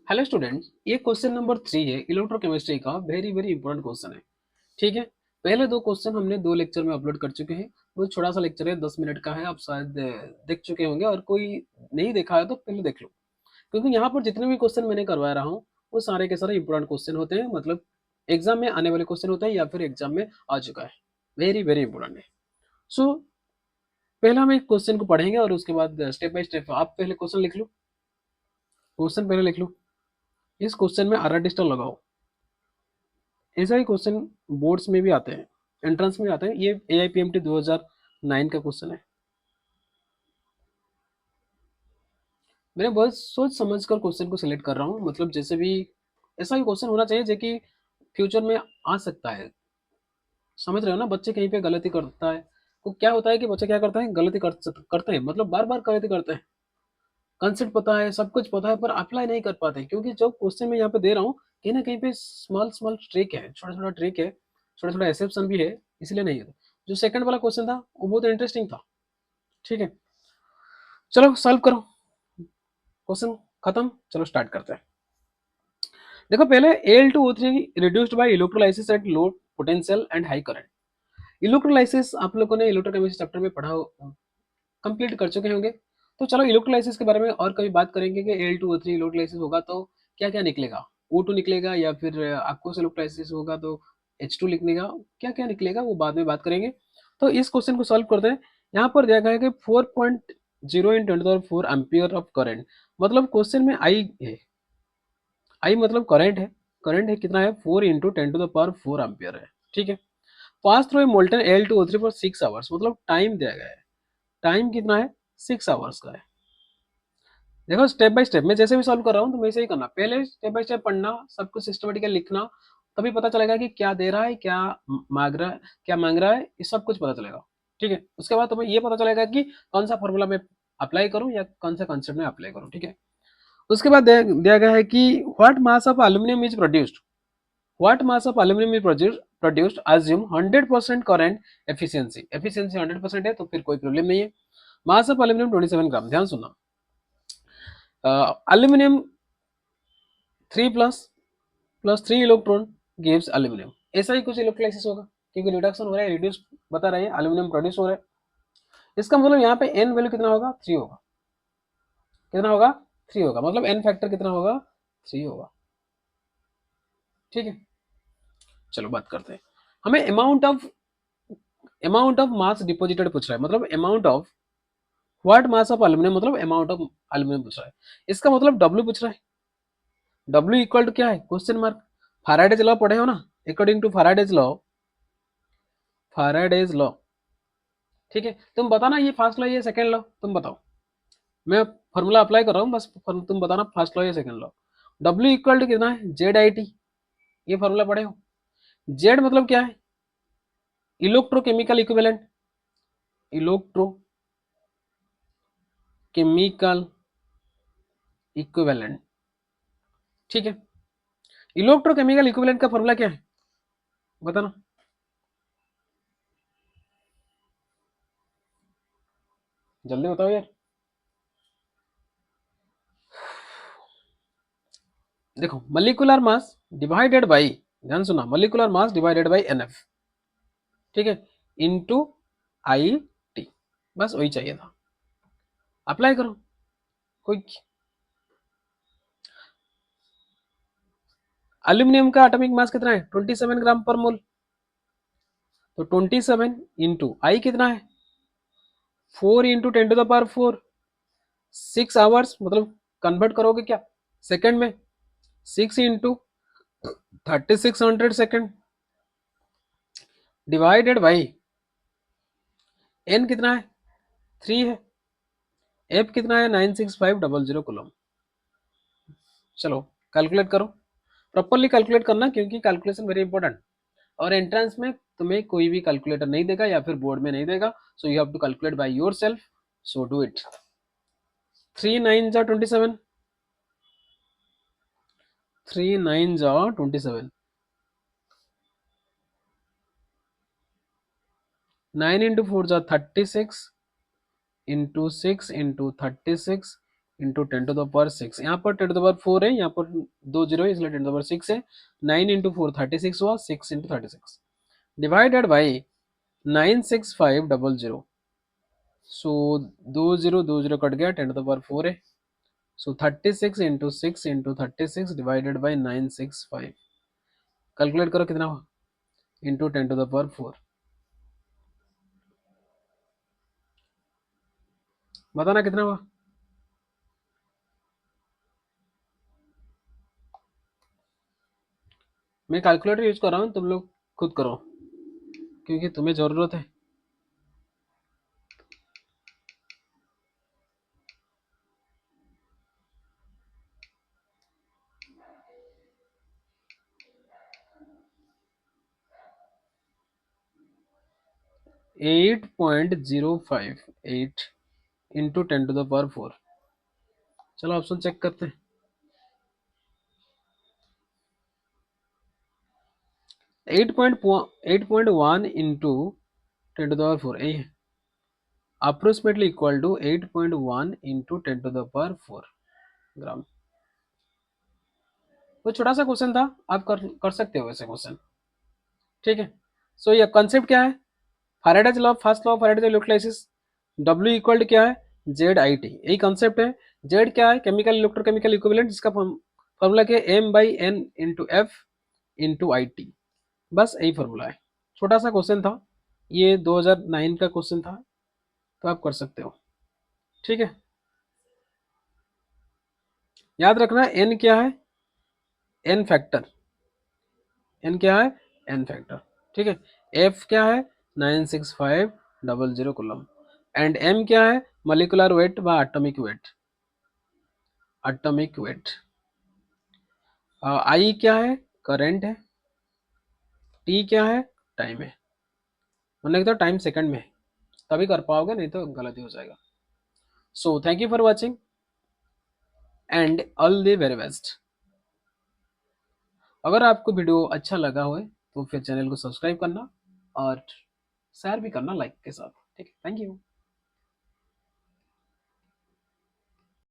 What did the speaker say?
Hello students, ये question number 3 है electrochemistry का। वेरी वेरी इंपॉर्टेंट क्वेश्चन है। ठीक है, पहले दो क्वेश्चन हमने दो लेक्चर में अपलोड कर चुके हैं। वो छोटा सा लेक्चर है, 10 मिनट का है। आप शायद देख चुके होंगे, और कोई नहीं देखा है तो पहले देख लो, क्योंकि यहाँ पर जितने भी क्वेश्चन मैंने करवा रहा हूँ वो सारे के सारे इंपॉर्टेंट क्वेश्चन होते हैं। मतलब एग्जाम में आने वाले क्वेश्चन होते हैं या फिर एग्जाम में आ चुका है। वेरी वेरी इंपॉर्टेंट है। सो पहले हम एक क्वेश्चन को पढ़ेंगे और उसके बाद स्टेप बाय स्टेप आप पहले क्वेश्चन लिख लो। क्वेश्चन पहले लिख लो। इस क्वेश्चन में आर डिजिटल लगाओ। ऐसा ही क्वेश्चन बोर्ड्स में भी आते हैं, एंट्रेंस में आते हैं। ये AIPMT 2009 का क्वेश्चन है। मैंने बहुत सोच समझ कर क्वेश्चन को सिलेक्ट कर रहा हूँ। मतलब जैसे भी ऐसा ही क्वेश्चन होना चाहिए जो कि फ्यूचर में आ सकता है। समझ रहे हो ना, बच्चे कहीं पे गलती करता है तो क्या होता है कि बच्चे क्या करते हैं, गलती करते हैं। मतलब बार बार गलती करते हैं। कंसेप्ट पता है, सब कुछ पता है, पर अप्लाई नहीं कर पाते, क्योंकि जो क्वेश्चन मैं यहाँ पे दे रहा हूँ कहीं ना कहीं पे स्मॉल स्मॉल ट्रिक है, छोटा छोटा ट्रिक है, छोटा छोटा एक्सेप्शन भी है, इसलिए नहीं है। जो सेकंड वाला क्वेश्चन था वो बहुत इंटरेस्टिंग था। ठीक है, चलो सॉल्व करो। क्वेश्चन खत्म, चलो स्टार्ट करते हैं। देखो पहले Al2O3 reduced by electrolysis at low potential and high current. Electrolysis आप लोगों ने इलेक्ट्रोकेमिस्ट्री चैप्टर में पढ़ा, कंप्लीट कर चुके होंगे। तो चलो इलेक्ट्रोलाइसिस के बारे में और कभी बात करेंगे कि Al2O3 इलेक्ट्रोलाइसिस होगा तो क्या क्या निकलेगा। O2 निकलेगा, या फिर aqueous इलेक्ट्रोलाइसिस होगा तो H2 निकलेगा। क्या क्या निकलेगा वो बाद में बात करेंगे। तो इस क्वेश्चन को सॉल्व करते हैं। यहाँ पर दिया गया है कि 4.0 इन 10⁴ एम्पियर ऑफ करंट। मतलब क्वेश्चन में आई है। आई मतलब करंट है। करंट है कितना है, 4 × 10⁴ एम्पियर है। ठीक है, pass through a molten Al2O3 for 6 hours. मतलब टाइम दिया गया है। टाइम कितना है, 6 आवर्स का है। देखो स्टेप बाय स्टेप मैं जैसे भी सॉल्व कर रहा हूँ तो वैसे ही करना। पहले स्टेप बाय स्टेप पढ़ना, सब कुछ सिस्टमेटिकली लिखना, तभी पता चलेगा कि क्या दे रहा है, क्या मांग रहा है, क्या मांग रहा है, ये सब कुछ पता चलेगा। ठीक है, उसके बाद तुम्हें ये पता चलेगा कि कौन सा फॉर्मूला मैं अप्लाई करूँ या कौन सा कॉन्सेप्ट में अप्लाई करूँ। ठीक है, उसके बाद दिया गया है कि what mass of aluminium is produced. What mass of aluminium is produced assume 100% current efficiency. Efficiency 100% है तो फिर कोई प्रॉब्लम नहीं है। मास ऑफ एल्यूमिनियम 27 ग्राम। ध्यान सुनना, एल्यूमिनियम 3+3 इलेक्ट्रॉन गिव्स एल्यूमिनियम। ऐसा ही कुछ इलेक्ट्रोलाइसिस होगा, क्योंकि रिडक्शन हो रहा है, रिड्यूस बता रहे हैं, एल्यूमिनियम प्रोड्यूस हो रहा है। इसका मतलब यहाँ पे एन वैल्यू कितना होगा, 3 होगा। कितना होगा, 3 होगा। मतलब एन फैक्टर कितना होगा, 3 होगा। ठीक है, चलो बात करते हैं। हमें अमाउंट ऑफ मास डिपॉजिटेड पूछ रहा है। मतलब amount of what mass of aluminium, मतलब अमाउंट ऑफ एल्यूमिनियम पूछ रहा है। इसका मतलब डब्ल्यू पूछ रहा है। डब्ल्यू इक्वल टू क्या है, क्वेश्चन मार्क। फैराडेज लॉ पढ़े हो ना, according to Faraday's law. Faraday's law, ठीक है, तुम बताना ये फर्स्ट लॉ ये सेकंड लॉ, तुम बताओ। मैं फॉर्मूला अप्लाई कर रहा हूँ, बस तुम बताना फर्स्ट लॉ या second law. W equal to कितना है, ZIT। ये फॉर्मूला पढ़े हो। जेड मतलब क्या है, इलेक्ट्रोकेमिकल इक्विवेलेंट। Electrochemical equivalent. ठीक है, इलेक्ट्रोकेमिकल इक्विवेलेंट का फॉर्मूला क्या है, बताना। जल्दी बताओ यार। देखो मॉलिक्यूलर मास डिवाइडेड बाई, ध्यान सुना, molecular mass divided by NF। ठीक है, इनटू IT। बस वही चाहिए था, अप्लाई करो। कोई एल्यूमिनियम का एटॉमिक मास कितना है, 27 ग्राम पर मोल। तो 27 इंटू आई कितना है, 4 × 10⁴। 6 आवर्स, मतलब कन्वर्ट करोगे क्या सेकंड में, 6 × 3600 सेकंड डिवाइडेड बाई एन कितना है, 3 है। एफ कितना है, 96500 कूलम। चलो कैलकुलेट करो, प्रॉपरली कैलकुलेट करना, क्योंकि कैलकुलेशन वेरी इंपॉर्टेंट। और एंट्रेंस में तुम्हें कोई भी कैलकुलेटर नहीं देगा या फिर बोर्ड में नहीं देगा। So you have to calculate by yourself. So do it. 3 9 × 27। 3 9 × 27। 9 × 4 36 into 6 into 36 into 10⁻6, यहाँ पर 10⁻4 है, यहाँ पर 2 जीरो है इसलिए 10⁻6 है। 9 इंटू 4 36 हुआ, 6 into 36 divided by 96500। So 2 zero cut गया, 10⁻4 है। सो 36 into 6 into 36 divided by 965। Calculate करो कितना हुआ, इंटू 10⁻4। बताना कितना हुआ। मैं कैलकुलेटर यूज कर रहा हूँ, तुम लोग खुद करो क्योंकि तुम्हें जरूरत है। 8.058 इंटू 10⁻4। चलो ऑप्शन चेक करते हैं। 8.1 इंटू 10⁻4 यही है, अप्रोक्सीमेटली इक्वल टू 8.1 इंटू 10⁻4 ग्राम। वो छोटा सा क्वेश्चन था, आप कर सकते हो वैसे क्वेश्चन। ठीक है। सो ये कॉन्सेप्ट क्या है, Faraday's law, first law of Faraday's electrolysis. W equal to क्या है, ZIT, यही कॉन्सेप्ट है। Z क्या है, केमिकल इलेक्ट्रोकेमिकल इक्विवेलेंट, जिसका फॉर्मूला क्या है, M/N into F into IT। बस यही फॉर्मूला है, छोटा सा क्वेश्चन था, ये 2009 का क्वेश्चन था, तो आप कर सकते हो। ठीक है, याद रखना N क्या है, N फैक्टर, N क्या है, N फैक्टर। ठीक है, F क्या है, 96500 कूलम, एंड M क्या है, मोलिकुलर वेट व atomic weight, atomic weight. I क्या है, करंट है। T क्या है, टाइम है। मैंने तो टाइम सेकंड में है, तभी कर पाओगे, नहीं तो गलती हो जाएगा। So thank you for watching and all the very best. अगर आपको वीडियो अच्छा लगा हो तो फिर चैनल को सब्सक्राइब करना और शेयर भी करना लाइक के साथ। ठीक है, थैंक यू।